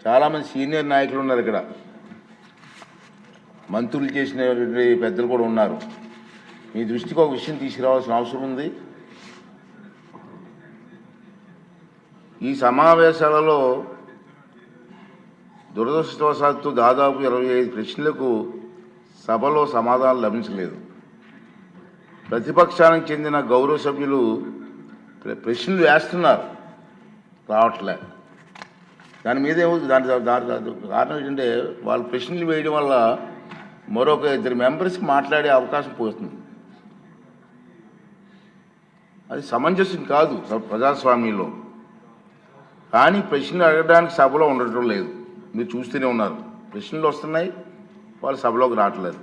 చాలామంది సీనియర్ నాయకులు ఉన్నారు ఇక్కడ, మంత్రులు చేసిన పెద్దలు కూడా ఉన్నారు. మీ దృష్టికి ఒక విషయం తీసుకురావాల్సిన అవసరం ఉంది. ఈ సమావేశాలలో దురదృష్టవశాత్తు దాదాపు 25 ప్రశ్నలకు సభలో సమాధానం లభించలేదు. ప్రతిపక్షానికి చెందిన గౌరవ సభ్యులు ప్రశ్నలు వేస్తున్నారు, రావట్లే. దాని మీద దాని కారణం ఏంటంటే వాళ్ళు ప్రశ్నలు వేయడం వల్ల మరొక 2 మెంబర్స్కి మాట్లాడే అవకాశం పోతుంది. అది సమంజసం కాదు ప్రజాస్వామ్యంలో. కానీ ప్రశ్నలు అడగడానికి సభలో ఉండటం లేదు. మీరు చూస్తూనే ఉన్నారు, ప్రశ్నలు వస్తున్నాయి, వాళ్ళు సభలోకి రావట్లేదు.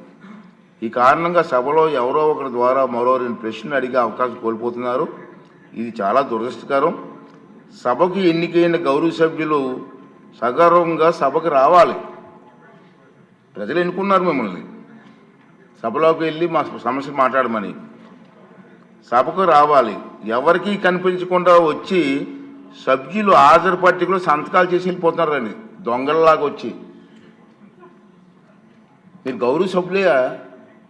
ఈ కారణంగా సభలో ఎవరో ఒకరి ద్వారా మరో 2 ప్రశ్నలు అడిగే అవకాశం కోల్పోతున్నారు. ఇది చాలా దురదృష్టకరం. సభకు ఎన్నికైన గౌరవ సభ్యులు సగర్వంగా సభకు రావాలి. ప్రజలు ఎన్నుకున్నారు మిమ్మల్ని, సభలోకి వెళ్ళి మా సమస్య మాట్లాడమని. సభకు రావాలి. ఎవరికీ కనిపించకుండా వచ్చి సభ్యులు హాజరు పట్టికలో సంతకాలు చేసి వెళ్ళిపోతున్నారండి, దొంగలలాగా వచ్చి. మీరు గౌరవ సభ్యులే,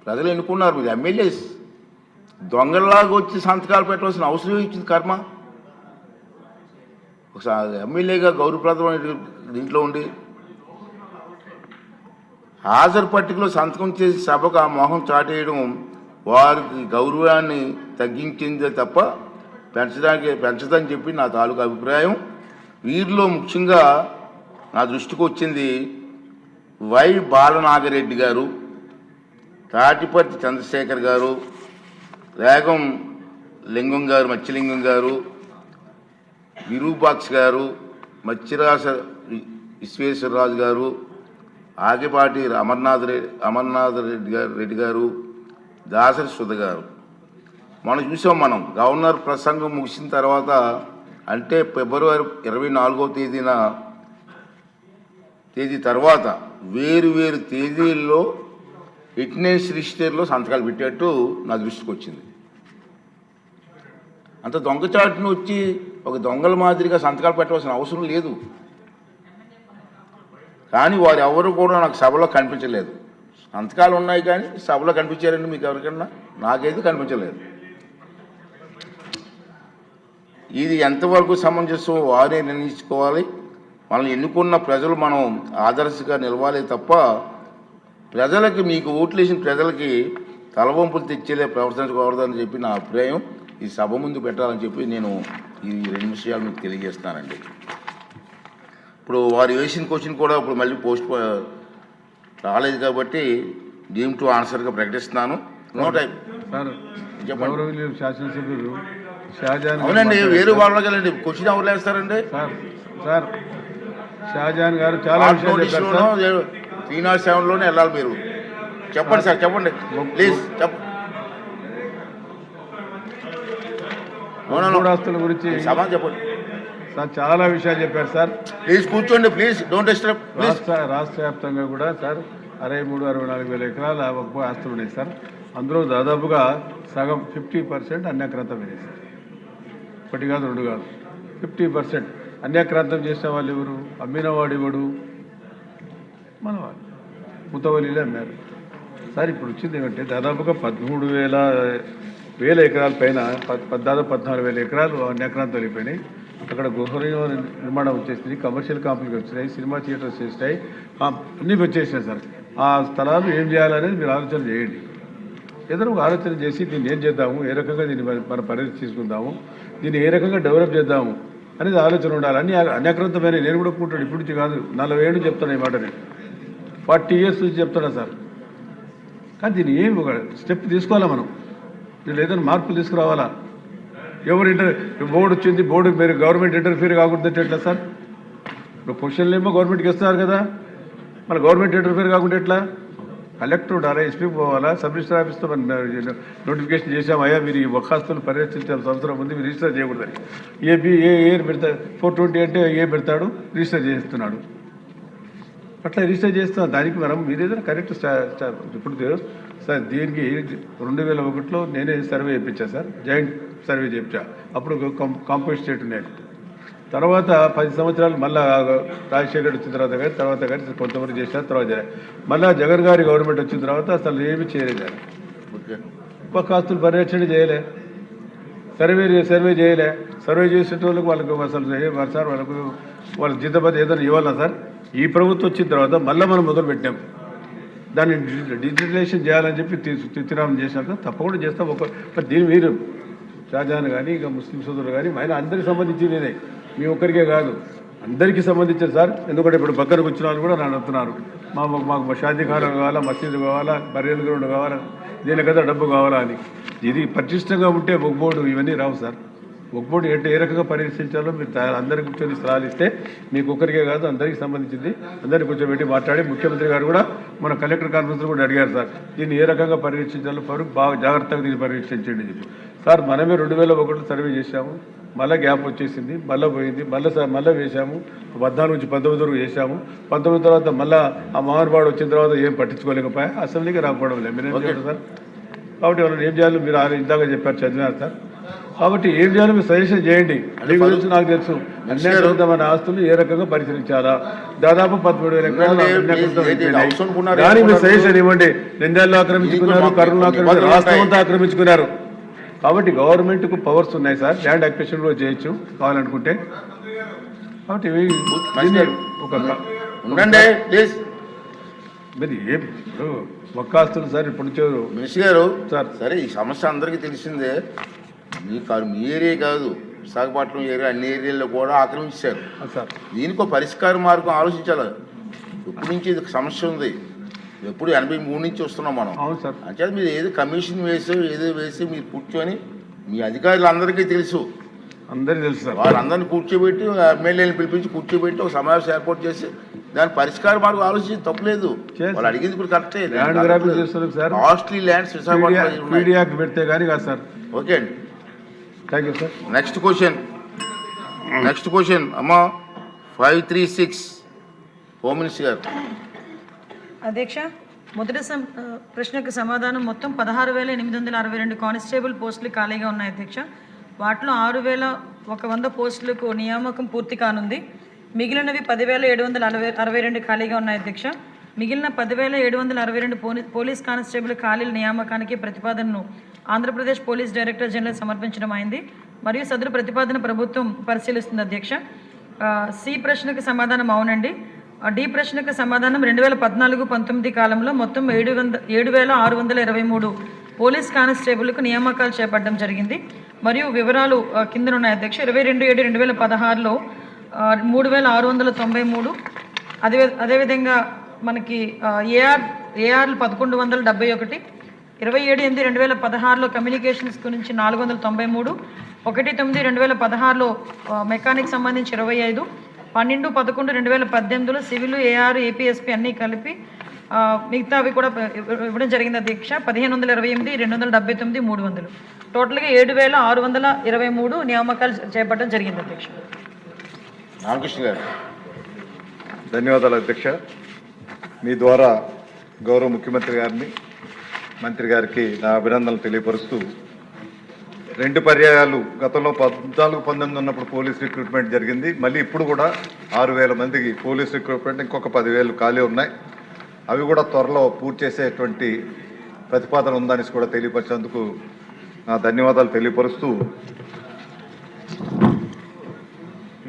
ప్రజలు ఎన్నుకున్నారు, మీరు ఎమ్మెల్యేస్. దొంగలలాగా వచ్చి సంతకాలు పెట్టవలసిన అవసరం ఇచ్చింది కర్మ. ఒకసారి ఎమ్మెల్యేగా గౌరవప్రదమైన దీంట్లో ఉండి హాజరు పట్టికలో సంతకం చేసి సభకు ఆ మొహం చాటేయడం వారికి గౌరవాన్ని తగ్గించిందే తప్ప పెంచదని చెప్పి నా తాలూకా అభిప్రాయం. వీరిలో ముఖ్యంగా నా దృష్టికి వచ్చింది వై బాలనాగిరెడ్డి గారు, తాటిపర్తి చంద్రశేఖర్ గారు, రేగం లింగం గారు, మత్స్యలింగం గారు, విరూపాక్ష గారు, మత్స్యరాజ విశ్వేశ్వరరాజు గారు, ఆగిపాటి అమర్నాథ్ రెడ్డి గారు, దాసరి సుధ గారు. మనం చూసాం, మనం గవర్నర్ ప్రసంగం ముగిసిన తర్వాత అంటే ఫిబ్రవరి 24వ తేదీ తర్వాత వేరు తేదీల్లో ఫిట్నెస్ రిజిస్టర్లో సంతకాలు పెట్టేట్టు నా దృష్టికి వచ్చింది. అంత దొంగచాటును వచ్చి ఒక దొంగల మాదిరిగా సంతకాలు పెట్టవలసిన అవసరం లేదు. కానీ వారు ఎవరు కూడా నాకు సభలో కనిపించలేదు. సంతకాలు ఉన్నాయి కానీ సభలో కనిపించారండి మీకు ఎవరికన్నా? నాకైతే కనిపించలేదు. ఇది ఎంతవరకు సమంజసం వారే నిర్ణయించుకోవాలి. మనల్ని ఎన్నుకున్న ప్రజలు మనం ఆదర్శంగా నిలవాలి తప్ప ప్రజలకి, మీకు ఓట్లేసిన ప్రజలకి తలవంపులు తెచ్చేలే ప్రవర్తించకూడదని చెప్పి నా అభిప్రాయం. ఈ సభ ముందు పెట్టాలని చెప్పి నేను ఈ 2 విషయాలు మీకు తెలియజేస్తానండి. ఇప్పుడు వారు వేసిన క్వశ్చన్ కూడా ఇప్పుడు మళ్ళీ పోస్ట్ రాలేదు కాబట్టి డీమ్ టు ఆన్సర్గా ప్రకటిస్తున్నాను. No time. చెప్పండి. శాసనసభ్యులు షాజహాన్. అవునండి, వేరే వాళ్ళకి వెళ్ళండి, క్వశ్చన్ ఎవరు వేస్తారండి? సార్ షాజహాన్ గారు చాలా 307లోనే వెళ్ళాలి. మీరు చెప్పండి సార్, చెప్పండి ప్లీజ్. ఆస్తుల గురించి చెప్పండి సార్. చాలా విషయాలు చెప్పారు సార్. ప్లీజ్ కూర్చోండి, ప్లీజ్ డోంట్ డిస్టర్బ్. రాష్ట్ర వ్యాప్తంగా కూడా సార్ 63-64 వేల ఎకరాల ఆస్తులు ఉన్నాయి సార్. అందులో దాదాపుగా సగం 50% అన్యాక్రాంతం అయినాయి సార్. 1 కాదు 2 కాదు, 50% అన్యాక్రాంతం చేసిన వాళ్ళు ఎవరు? అమ్మినవాడు ఎవడు? మనవాడు. ముతవల్లిలో అమ్మారు సార్. ఇప్పుడు వచ్చింది ఏమంటే దాదాపుగా 13,000 ఎకరాల పైన దాదాపు 14,000 ఎకరాలు అన్యాక్రాంతాలు అయిపోయినాయి. అక్కడ గృహ నిర్మాణం వచ్చేసింది, కమర్షియల్ కాంప్లెక్స్ వచ్చినాయి, సినిమా థియేటర్స్ వచ్చేసినాయి, అన్నీ వచ్చేసినాయి సార్. ఆ స్థలాలు ఏం చేయాలనేది మీరు ఆలోచన చేయండి. ఏదైనా ఒక ఆలోచన చేసి దీన్ని ఏం చేద్దాము, ఏ రకంగా దీన్ని మన పరిస్థితి తీసుకుందాము, దీన్ని ఏ రకంగా డెవలప్ చేద్దాము అనేది ఆలోచన ఉండాలి. అన్ని అన్యాక్రాంతమైన నేను కూడా కూర్చోడు ఇప్పటి నుంచి కాదు, 40 ఏళ్ళు చెప్తాను ఈ మాట. నేను 40 years నుంచి చెప్తాను సార్. కానీ దీన్ని ఏం ఒక స్టెప్ తీసుకోవాలా మనం, దీనిలో ఏదైనా మార్పులు తీసుకురావాలా. బోర్డు వచ్చింది, బోర్డు మీరు గవర్నమెంట్ ఇంటర్ఫీర్ కాకుండా ఎట్లా సార్? ఇప్పుడు క్వశ్చన్లు ఏమో గవర్నమెంట్కి ఇస్తున్నారు కదా, మన గవర్నమెంట్ ఇంటర్ఫీర్ కాకుండా ఎట్లా? కలెక్టర్ ఉండాలా, ఎస్పీ పోవాలా, సబ్ రిజిస్టర్ ఆఫీస్తో నోటిఫికేషన్ చేసామయ్యా మీరు ఈ వఖాస్తులు పరిరక్షించాల్సిన అవసరం ఉంది, మీరు రిజిస్టర్ చేయకూడదని. ఏ పెడతాడు? 420 అంటే ఏ పెడతాడు, రిజిస్టర్ చేస్తున్నాడు. అట్లా రిజిస్టర్ చేస్తున్నా దానికి మనం మీరు ఏదైనా కరెక్ట్ ఇప్పుడు సార్ దీనికి 2001లో నేనే సర్వే చేయించా సార్, జాయింట్ సర్వే చేయించా. అప్పుడు కాంపోజిట్ స్టేట్ ఉన్నాయి. తర్వాత 10 సంవత్సరాలు మళ్ళీ రాజశేఖర్ వచ్చిన తర్వాత కానీ కొంతవరకు చేశారు, తర్వాత మళ్ళీ జగన్ గారి గవర్నమెంట్ వచ్చిన తర్వాత అసలు ఏమీ చేయలేదు. ఓకే, ఒక్క ఆస్తులు పరిరక్షణ చేయలే, సర్వే చేయలే. సర్వే చేసే వాళ్ళకి అసలు సార్ వాళ్ళకి జీతపతి ఏదైనా ఇవ్వాలా సార్? ఈ ప్రభుత్వం వచ్చిన తర్వాత మళ్ళీ మనం మొదలు పెట్టాం దాన్ని డిజిటలైజేషన్ చేయాలని చెప్పి తీర్మానం చేసినాక తప్పకుండా చేస్తాం. మరి దీని మీరు షాజహాన్ కానీ ఇంకా ముస్లిం సోదరులు కానీ ఆయన అందరికి సంబంధించినదే, మీ ఒక్కరికే కాదు అందరికీ సంబంధించారు సార్. ఎందుకంటే ఇప్పుడు పక్కన కూర్చున్న వాళ్ళు కూడా నన్ను అడుగుతున్నారు, మాకు షాదీ ఖానాలు కావాలా, మసీదు కావాలా, బర్రెలు గ్రౌండ్ కావాలా, దీనికదా డబ్బు కావాలా అని. ఇది పటిష్టంగా ఉంటే ఒక బోర్డు ఇవన్నీ రావు సార్. ఒక బోర్డు ఏ రకంగా పరిశీలించాలో మీరు అందరికి కూర్చొని సలహాలు ఇస్తే మీకు ఒక్కరికే కాదు అందరికీ సంబంధించింది. అందరినీ కూర్చోబెట్టి మాట్లాడి ముఖ్యమంత్రి గారు కూడా మన కలెక్టర్ కాన్ఫరెన్స్ కూడా అడిగారు సార్, దీన్ని ఏ రకంగా పరిరక్షించాలో బాగా జాగ్రత్తగా దీన్ని పరిరక్షించండి చెప్పి. సార్ మనమే 2001 సర్వే చేశాము, మళ్ళీ గ్యాప్ వచ్చేసింది, మళ్ళీ పోయింది, మళ్ళీ వేసాము. 14 నుంచి 19 వరకు చేశాము. 19 తర్వాత మళ్ళీ ఆ మహానుభావుడు వచ్చిన తర్వాత ఏం పట్టించుకోలేకపోయా, అసెంబ్లీకి రాకపోవడం లేదు. మీరు ఏం చేయాలి సార్? కాబట్టి వాళ్ళని ఏం చేయాలో మీరు ఇందాక చెప్పారు, చదివినారు సార్. కాబట్టి ఏం చేయాలో మీరు సజెషన్ చేయండి. మీ గురించి నాకు తెలుసు, అన్యాయకృతమైన ఆస్తులు ఏ రకంగా పరిశీలించాలా. దాదాపు 13,000 ఎకరాలు కానీ మీరు సజెషన్ ఇవ్వండి. నిందాల్లో ఆక్రమించుకున్నారు, కర్నూలు ఆక్రమించారు, రాష్ట్రం అంతా ఆక్రమించుకున్నారు. కాబట్టి గవర్నమెంట్కు పవర్స్ ఉన్నాయి సార్, ల్యాండ్ అక్విజిషన్ కూడా చేయొచ్చు కావాలనుకుంటే. కాబట్టి మీరు ఏం ఒక్క ఆస్తులు సార్ ఇప్పుడు మినిస్టర్ గారు సార్. సరే, ఈ సమస్య అందరికీ తెలిసిందే. మీ ఏరియా కాదు, విశాఖపట్నం ఏరియా అన్ని ఏరియాల్లో కూడా ఆక్రమించారు సార్. దీనికి పరిష్కార మార్గం ఆలోచించాలి. ఎప్పటి నుంచి ఇది సమస్య ఉంది, ఎప్పుడు 83 నుంచి వస్తున్నాం మనం. అవును సార్. అంటే మీరు ఏదో కమిషన్ ఏదో వేసి మీరు కూర్చొని, మీ అధికారులు తెలుసు, అందరికీ తెలుసు సార్. వాళ్ళందరినీ కూర్చోబెట్టి, ఎమ్మెల్యేని పిలిపించి కూర్చోబెట్టి ఒక సమావేశం ఏర్పాటు చేసి దాని పరిష్కార మార్గం ఆలోచించి తప్పలేదు. వాళ్ళు అడిగింది కూడా కరెక్టే. కాస్ట్లీ ల్యాండ్స్ విశాఖపట్నం పెడితే కానీ కాదు సార్. ఓకే అండి, thank you sir. Next question అమ్మా 536 హోమ్ మినిస్టర్ గారు. అధ్యక్ష, మొదటి ప్రశ్నకు సమాధానం మొత్తం 16,862 కానిస్టేబుల్ పోస్టులు ఖాళీగా ఉన్నాయి అధ్యక్ష. వాటిలో 6,100 పోస్టులకు నియామకం పూర్తి కానుంది. మిగిలినవి 10,762 ఖాళీగా ఉన్నాయి అధ్యక్ష. మిగిలిన 10,762 పోలీస్ కానిస్టేబుల్ ఖాళీల నియామకానికి ప్రతిపాదనను ఆంధ్రప్రదేశ్ పోలీస్ డైరెక్టర్ జనరల్ సమర్పించడం అయింది మరియు సదరు ప్రతిపాదన ప్రభుత్వం పరిశీలిస్తుంది అధ్యక్ష. సి ప్రశ్నకు సమాధానం అవునండి. డి ప్రశ్నకు సమాధానం 2014-19 కాలంలో మొత్తం 7,623 పోలీస్ కానిస్టేబుల్కు నియామకాలు చేపట్టడం జరిగింది మరియు వివరాలు కిందనున్నాయి అధ్యక్ష. 22/7/2016లో 3,693. అదేవిధంగా మనకి ఏఆర్లు 1,171, 27/8/2016లో కమ్యూనికేషన్స్ గురించి 493, 1/9/2016లో మెకానిక్ సంబంధించి 25, 12/11/2018లో సివిల్, ఏఆర్, ఏపీఎస్పీ అన్నీ కలిపి మిగతావి కూడా ఇవ్వడం జరిగింది అధ్యక్ష. 1,528, 279, 300 టోటల్గా 7,623 నియామకాలు చేపట్టడం జరిగింది అధ్యక్ష. రామకృష్ణ గారు. ధన్యవాదాలు అధ్యక్ష. మీ ద్వారా గౌరవ ముఖ్యమంత్రి గారిని, మంత్రి గారికి నా అభినందనలు తెలియపరుస్తూ, 2 పర్యాయాలు గతంలో 14-19 ఉన్నప్పుడు పోలీస్ రిక్రూట్మెంట్ జరిగింది. మళ్ళీ ఇప్పుడు కూడా 6,000 మందికి పోలీస్ రిక్రూట్మెంట్, ఇంకొక 10,000 ఖాళీ ఉన్నాయి. అవి కూడా త్వరలో పూర్తి చేసేటువంటి ప్రతిపాదన ఉందని కూడా తెలియపరిచేందుకు నా ధన్యవాదాలు తెలియపరుస్తూ,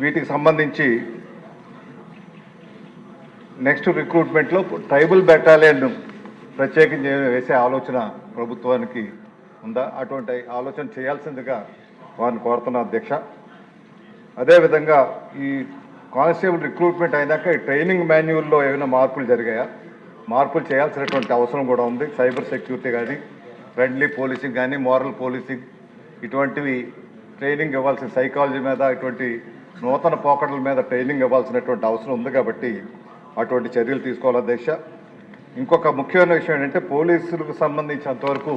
వీటికి సంబంధించి నెక్స్ట్ రిక్రూట్మెంట్లో ట్రైబల్ బెటాలియన్ ప్రత్యేకించి వేసే ఆలోచన ప్రభుత్వానికి ఉందా? అటువంటి ఆలోచన చేయాల్సిందిగా వారిని కోరుతున్నా అధ్యక్ష. అదేవిధంగా ఈ కానిస్టేబుల్ రిక్రూట్మెంట్ అయినాక ఈ ట్రైనింగ్ మాన్యువల్లో ఏమైనా మార్పులు జరిగాయా? మార్పులు చేయాల్సినటువంటి అవసరం కూడా ఉంది. సైబర్ సెక్యూరిటీ కానీ, ఫ్రెండ్లీ పోలీసింగ్ కానీ, మోరల్ పోలీసింగ్, ఇటువంటివి ట్రైనింగ్ ఇవ్వాల్సిన, సైకాలజీ మీద, ఇటువంటి నూతన పోకడల మీద ట్రైనింగ్ ఇవ్వాల్సినటువంటి అవసరం ఉంది. కాబట్టి అటువంటి చర్యలు తీసుకోవాలి అధ్యక్ష. ఇంకొక ముఖ్యమైన విషయం ఏంటంటే, పోలీసులకు సంబంధించినంతవరకు